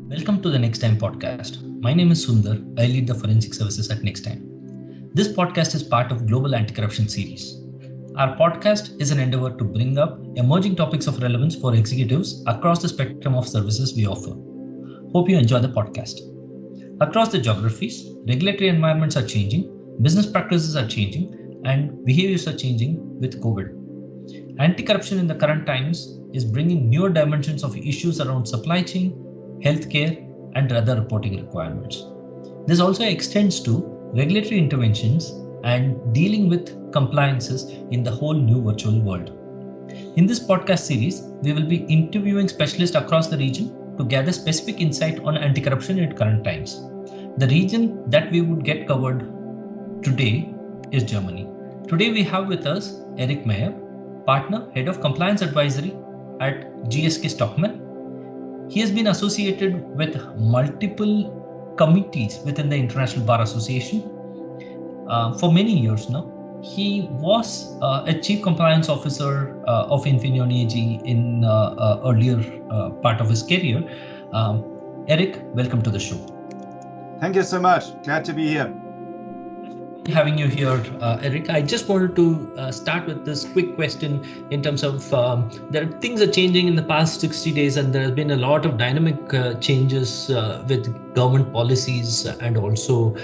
Welcome to the Next Time podcast. My name is Sundar. I lead the forensic services at Next Time. This podcast is part of Global Anti-Corruption series. Our podcast is an endeavor to bring up emerging topics of relevance for executives across the spectrum of services we offer. Hope you enjoy the podcast. Across the geographies, regulatory environments are changing, business practices are changing, and behaviors are changing with COVID. Anti-corruption in the current times is bringing newer dimensions of issues around supply chain, healthcare, and other reporting requirements. This also extends to regulatory interventions and dealing with compliances in the whole new virtual world. In this podcast series, we will be interviewing specialists across the region to gather specific insight on anti-corruption in current times. The region that we would get covered today is Germany. Today we have with us Eric Meyer, partner, head of compliance advisory at GSK Stockmann. He has been associated with multiple committees within the International Bar Association for many years now. He was a chief compliance officer of Infineon AG in earlier part of his career. Eric, welcome to the show. Thank you so much. Glad to be here. Having you here, Eric. I just wanted to start with this quick question in terms of things are changing in the past 60 days, and there has been a lot of dynamic changes with government policies and also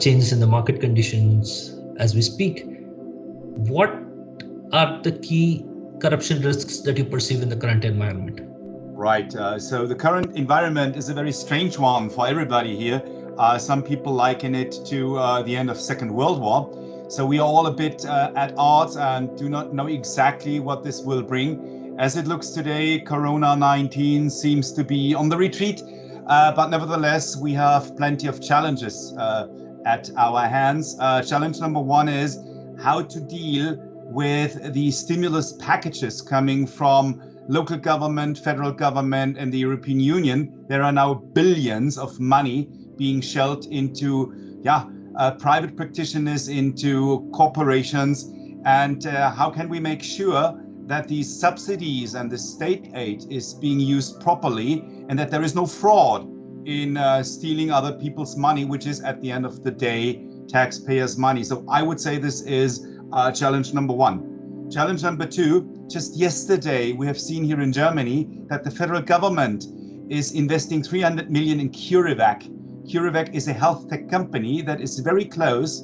changes in the market conditions as we speak. What are the key corruption risks that you perceive in the current environment? Right. So the current environment is a very strange one for everybody here. Some people liken it to the end of Second World War. So we are all a bit at odds and do not know exactly what this will bring. As it looks today, Corona-19 seems to be on the retreat, but nevertheless, we have plenty of challenges at our hands. Challenge number one is how to deal with the stimulus packages coming from local government, federal government, and the European Union. There are now billions of money being shelled into private practitioners, into corporations. And how can we make sure that these subsidies and the state aid is being used properly and that there is no fraud in stealing other people's money, which is at the end of the day taxpayers' money. So I would say this is challenge number one. Challenge number two, just yesterday we have seen here in Germany that the federal government is investing 300 million in CureVac. CureVac is a health tech company that is very close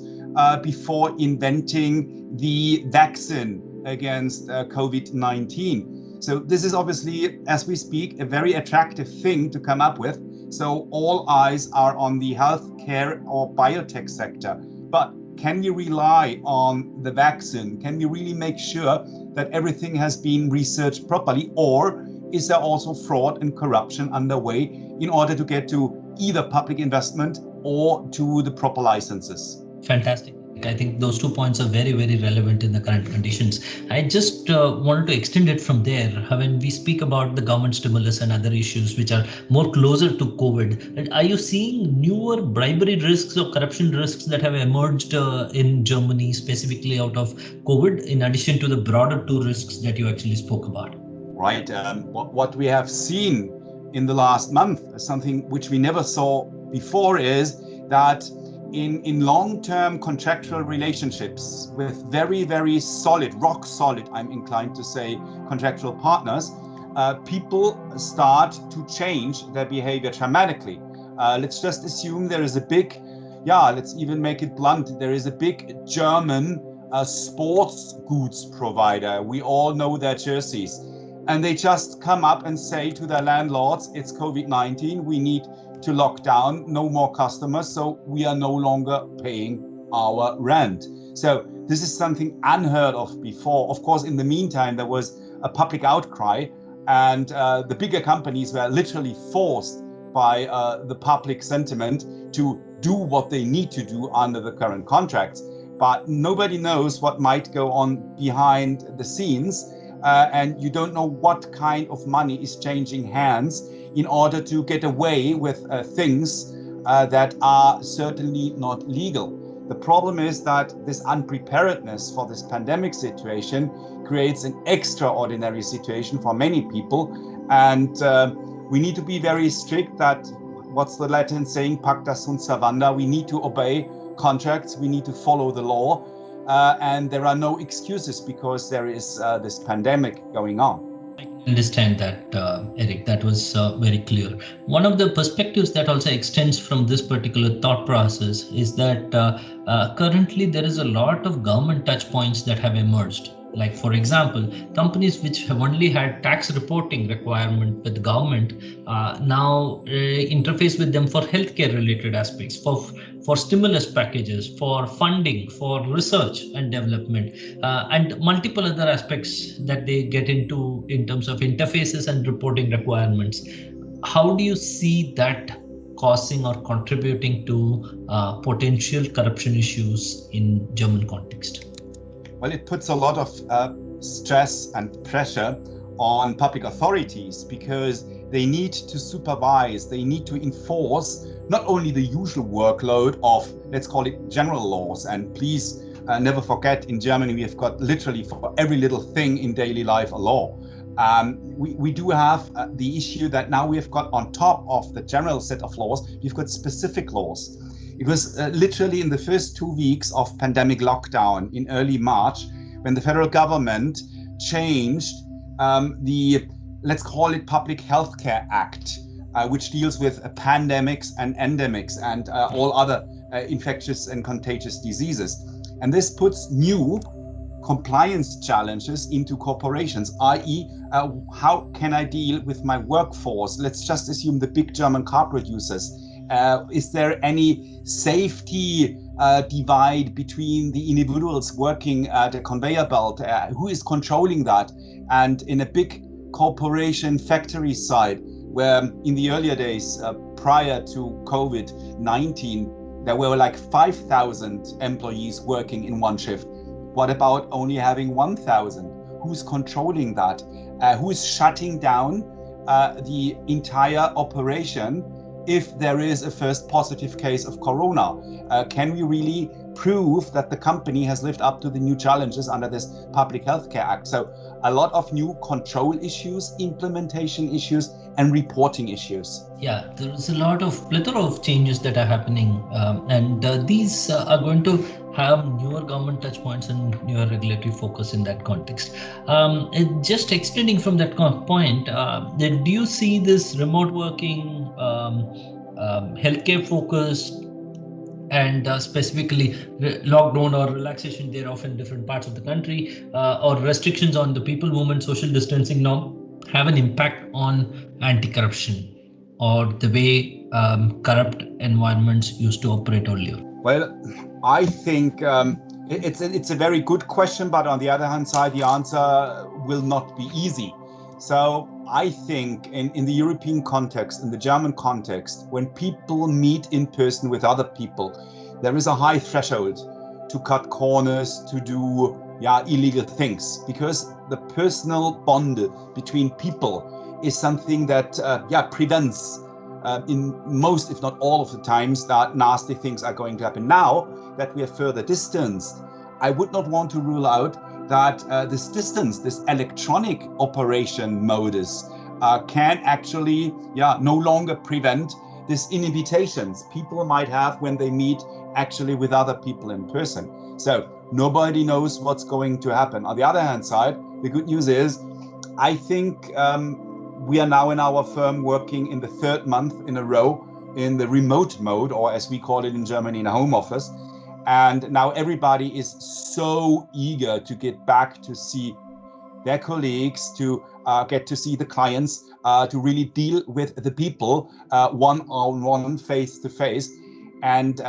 before inventing the vaccine against COVID-19. So this is obviously, as we speak, a very attractive thing to come up with. So all eyes are on the healthcare or biotech sector. But can we rely on the vaccine? Can we really make sure that everything has been researched properly? Or is there also fraud and corruption underway in order to get to either public investment or to the proper licenses? Fantastic. I think those 2 points are very, very relevant in the current conditions. I just wanted to extend it from there. When we speak about the government stimulus and other issues which are more closer to COVID, are you seeing newer bribery risks or corruption risks that have emerged in Germany specifically out of COVID, in addition to the broader two risks that you actually spoke about? Right. What we have seen in the last month, something which we never saw before, is that in long-term contractual relationships with very, very solid, rock solid, I'm inclined to say, contractual partners, people start to change their behavior dramatically. Let's just assume there is a big, let's even make it blunt, there is a big German sports goods provider. We all know their jerseys. And they just come up and say to their landlords, it's COVID-19, we need to lock down, no more customers, so we are no longer paying our rent. So this is something unheard of before. Of course, in the meantime, there was a public outcry, and the bigger companies were literally forced by the public sentiment to do what they need to do under the current contracts. But nobody knows what might go on behind the scenes. And you don't know what kind of money is changing hands in order to get away with things that are certainly not legal. The problem is that this unpreparedness for this pandemic situation creates an extraordinary situation for many people. And We need to be very strict that, what's the Latin saying, pacta sunt servanda, we need to obey contracts, we need to follow the law, and there are no excuses because there is this pandemic going on. Understand that, Eric. That was very clear. One of the perspectives that also extends from this particular thought process is that currently there is a lot of government touch points that have emerged. Like, for example, companies which have only had tax reporting requirement with the government now interface with them for healthcare related aspects, for stimulus packages, for funding, for research and development, and multiple other aspects that they get into in terms of interfaces and reporting requirements. How do you see that causing or contributing to potential corruption issues in German context? Well, it puts a lot of stress and pressure on public authorities because they need to supervise, they need to enforce not only the usual workload of, let's call it, general laws. And please never forget, in Germany, we have got literally for every little thing in daily life a law. We do have the issue that now we've got on top of the general set of laws, we've got specific laws. Because literally in the first 2 weeks of pandemic lockdown in early March, when the federal government changed the, let's call it, Public Healthcare Act, which deals with pandemics and endemics and all other infectious and contagious diseases. And this puts new compliance challenges into corporations, i.e., how can I deal with my workforce? Let's just assume the big German car producers. Is there any safety divide between the individuals working at a conveyor belt? Who is controlling that? And in a big corporation factory side, where in the earlier days, prior to COVID-19, there were like 5,000 employees working in one shift. What about only having 1,000? Who's controlling that? Who's shutting down the entire operation if there is a first positive case of corona? Can we really prove that the company has lived up to the new challenges under this Public Healthcare Act? So a lot of new control issues, implementation issues, and reporting issues. Yeah, there is a lot of plethora of changes that are happening, and these are going to have newer government touch points and newer regulatory focus in that context. Just extending from that point, do you see this remote working, healthcare focused, and specifically lockdown or relaxation thereof in different parts of the country, or restrictions on the people movement, social distancing now have an impact on anti-corruption or the way corrupt environments used to operate earlier? Well, I think it's a very good question, but on the other hand side, the answer will not be easy. So I think in the European context, in the German context, when people meet in person with other people, there is a high threshold to cut corners, to do illegal things, because the personal bond between people is something that prevents in most, if not all of the times, that nasty things are going to happen. Now that we are further distanced, I would not want to rule out that this distance, this electronic operation modus can actually no longer prevent these inhibitions people might have when they meet actually with other people in person. So nobody knows what's going to happen. On the other hand side, the good news is, I think we are now in our firm working in the third month in a row in the remote mode, or as we call it in Germany, in a home office. And now everybody is so eager to get back to see their colleagues, to get to see the clients, to really deal with the people one-on-one, face-to-face. And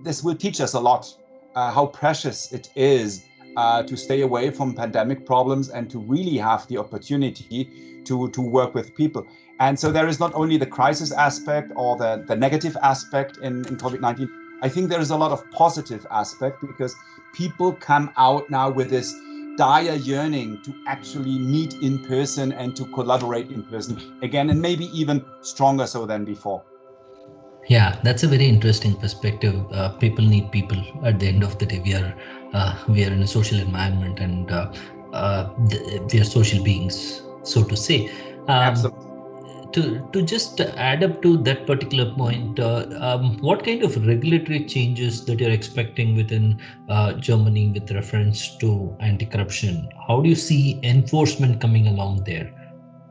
this will teach us a lot, how precious it is to stay away from pandemic problems and to really have the opportunity to work with people. And so there is not only the crisis aspect or the negative aspect in COVID-19. I think there is a lot of positive aspect, because people come out now with this dire yearning to actually meet in person and to collaborate in person again, and maybe even stronger so than before. Yeah, that's a very interesting perspective. People need people. At the end of the day, we are in a social environment, and we are social beings, so to say. Absolutely. to just add up to that particular point, what kind of regulatory changes that you're expecting within Germany with reference to anti-corruption? How do you see enforcement coming along there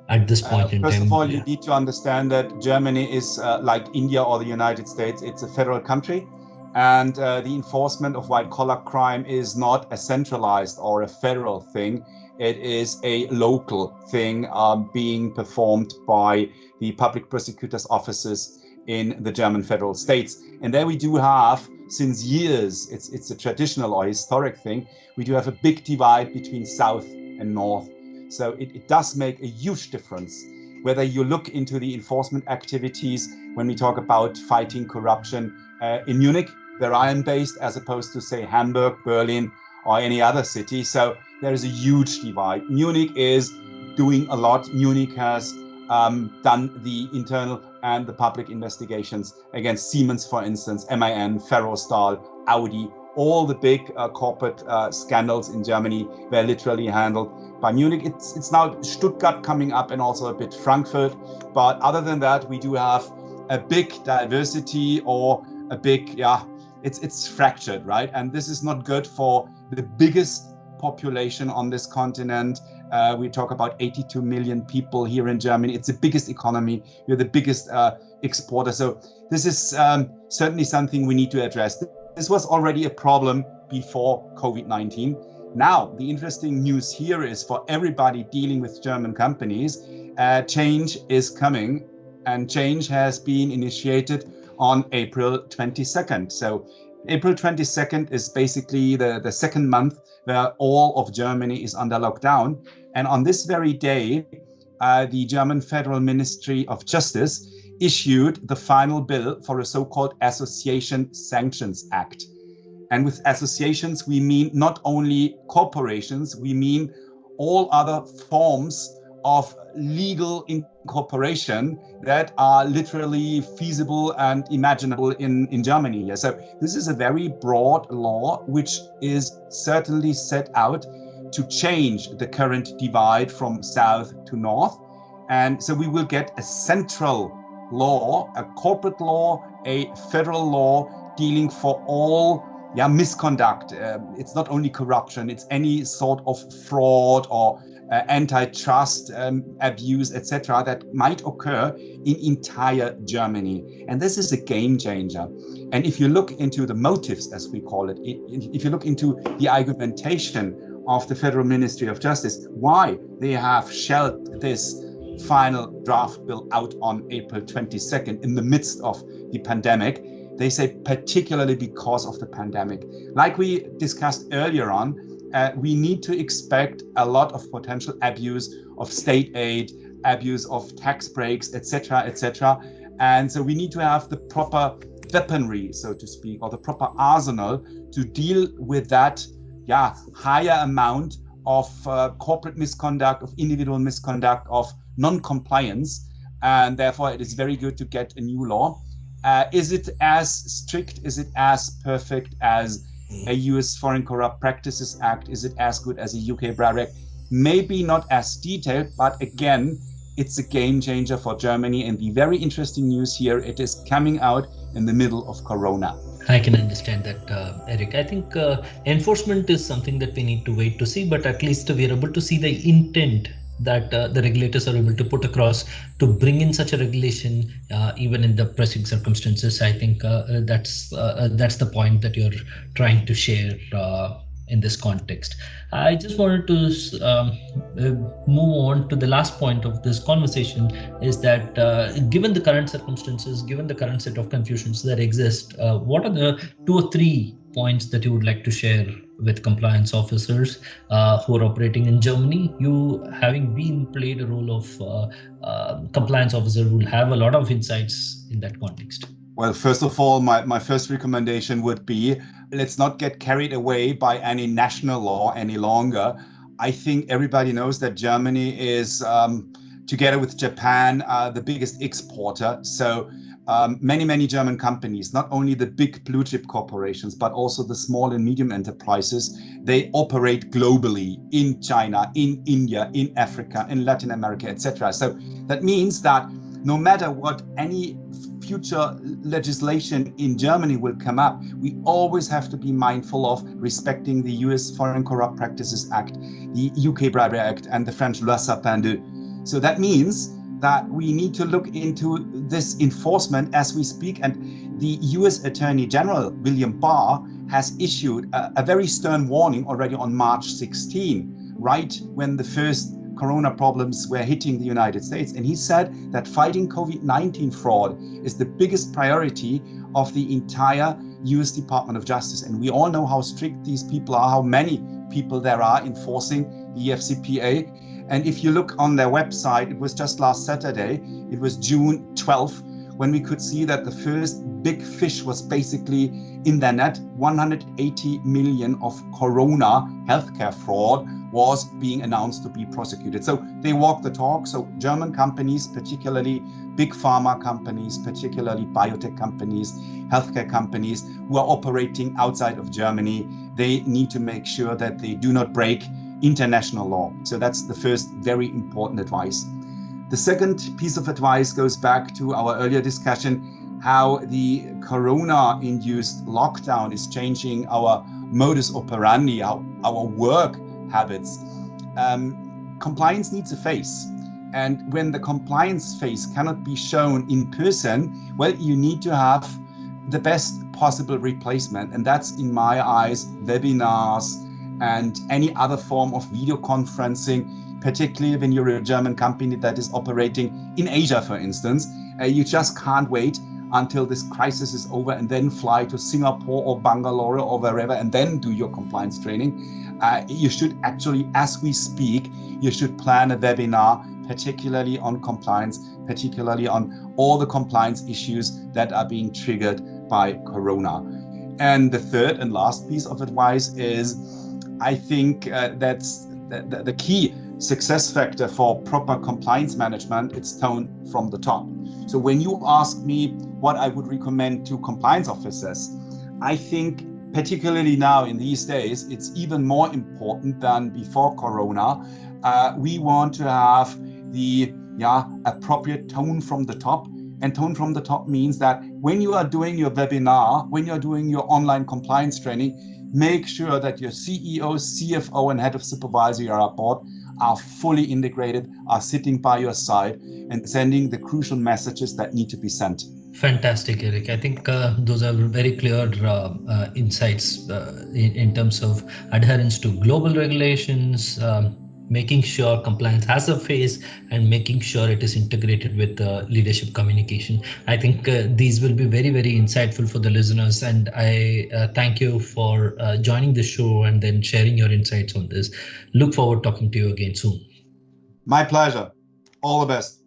at this point in First of time? all, you need to understand that Germany is like India or the United States. It's a federal country, and the enforcement of white-collar crime is not a centralized or a federal thing. It is a local thing being performed by the public prosecutors' offices in the German federal states. And there we do have, since years, it's a traditional or historic thing, we do have a big divide between South and North. So it does make a huge difference whether you look into the enforcement activities when we talk about fighting corruption in Munich, where I am based, as opposed to, say, Hamburg, Berlin, or any other city. So there is a huge divide. Munich is doing a lot. Munich has done the internal and the public investigations against Siemens, for instance, MAN, Ferrostahl, Audi. All the big corporate scandals in Germany were literally handled by Munich. It's now Stuttgart coming up and also a bit Frankfurt. But other than that, we do have a big diversity or a big, it's fractured, right? And this is not good for the biggest population on this continent. We talk about 82 million people here in Germany. It's the biggest economy. We're the biggest exporter. So this is certainly something we need to address. This was already a problem before COVID-19. Now, the interesting news here is for everybody dealing with German companies, change is coming, and change has been initiated on April 22nd. So April 22nd is basically the second month where all of Germany is under lockdown. And on this very day, the German Federal Ministry of Justice issued the final bill for a so-called Association Sanctions Act. And with associations, we mean not only corporations, we mean all other forms of legal incorporation that are literally feasible and imaginable in Germany. So this is a very broad law, which is certainly set out to change the current divide from south to north. And so we will get a central law, a corporate law, a federal law dealing for all misconduct. It's not only corruption, it's any sort of fraud or antitrust abuse, etc., that might occur in entire Germany. And this is a game changer. And if you look into the motives, as we call it, if you look into the argumentation of the Federal Ministry of Justice, why they have shelved this final draft bill out on April 22nd in the midst of the pandemic, they say particularly because of the pandemic. Like we discussed earlier on, we need to expect a lot of potential abuse of state aid, abuse of tax breaks, etc., etc. And so we need to have the proper weaponry, so to speak, or the proper arsenal to deal with that higher amount of corporate misconduct, of individual misconduct, of non-compliance. And therefore, it is very good to get a new law. Is it as strict? Is it as perfect as a US Foreign Corrupt Practices Act? Is it as good as a UK Bribery Act? Maybe not as detailed, but again, it's a game changer for Germany. And the very interesting news here, it is coming out in the middle of Corona. I can understand that, Eric. I think enforcement is something that we need to wait to see, but at least we are able to see the intent that the regulators are able to put across to bring in such a regulation, even in the pressing circumstances. I think that's the point that you're trying to share in this context. I just wanted to move on to the last point of this conversation, is that given the current circumstances, given the current set of confusions that exist, what are the 2 or 3 points that you would like to share with compliance officers who are operating in Germany? You, having played a role of compliance officer, will have a lot of insights in that context. Well, first of all, my first recommendation would be, let's not get carried away by any national law any longer. I think everybody knows that Germany is, together with Japan, the biggest exporter. So many German companies, not only the big blue chip corporations, but also the small and medium enterprises, they operate globally in China, in India, in Africa, in Latin America, etc. So that means that no matter what any future legislation in Germany will come up, we always have to be mindful of respecting the US Foreign Corrupt Practices Act, the UK Bribery Act, and the French Loi Sapin 2. So that means that we need to look into this enforcement as we speak. And the US Attorney General, William Barr, has issued a very stern warning already on March 16, right when the first corona problems were hitting the United States. And he said that fighting COVID-19 fraud is the biggest priority of the entire US Department of Justice. And we all know how strict these people are, how many people there are enforcing the FCPA. And if you look on their website, it was just last Saturday, it was June 12th, when we could see that the first big fish was basically in their net. 180 million of corona healthcare fraud was being announced to be prosecuted. So they walk the talk. So German companies, particularly big pharma companies, particularly biotech companies, healthcare companies who are operating outside of Germany, they need to make sure that they do not break international law. So that's the first very important advice. The second piece of advice goes back to our earlier discussion, how the corona-induced lockdown is changing our modus operandi, our work habits. Compliance needs a face. And when the compliance face cannot be shown in person, well, you need to have the best possible replacement. And that's, in my eyes, webinars and any other form of video conferencing, particularly when you're a German company that is operating in Asia, for instance. You just can't wait until this crisis is over and then fly to Singapore or Bangalore or wherever and then do your compliance training. You should actually, as we speak, you should plan a webinar, particularly on compliance, particularly on all the compliance issues that are being triggered by Corona. And the third and last piece of advice is, I think that's the key success factor for proper compliance management. It's tone from the top. So when you ask me what I would recommend to compliance officers, I think particularly now in these days, it's even more important than before Corona. We want to have the appropriate tone from the top. And tone from the top means that when you are doing your webinar, when you're doing your online compliance training, make sure that your CEO, CFO, and head of supervisory board are fully integrated, are sitting by your side and sending the crucial messages that need to be sent. Fantastic, Eric. I think those are very clear insights in terms of adherence to global regulations, making sure compliance has a face, and making sure it is integrated with leadership communication. I think these will be very, very insightful for the listeners. And I thank you for joining the show and then sharing your insights on this. Look forward to talking to you again soon. My pleasure. All the best.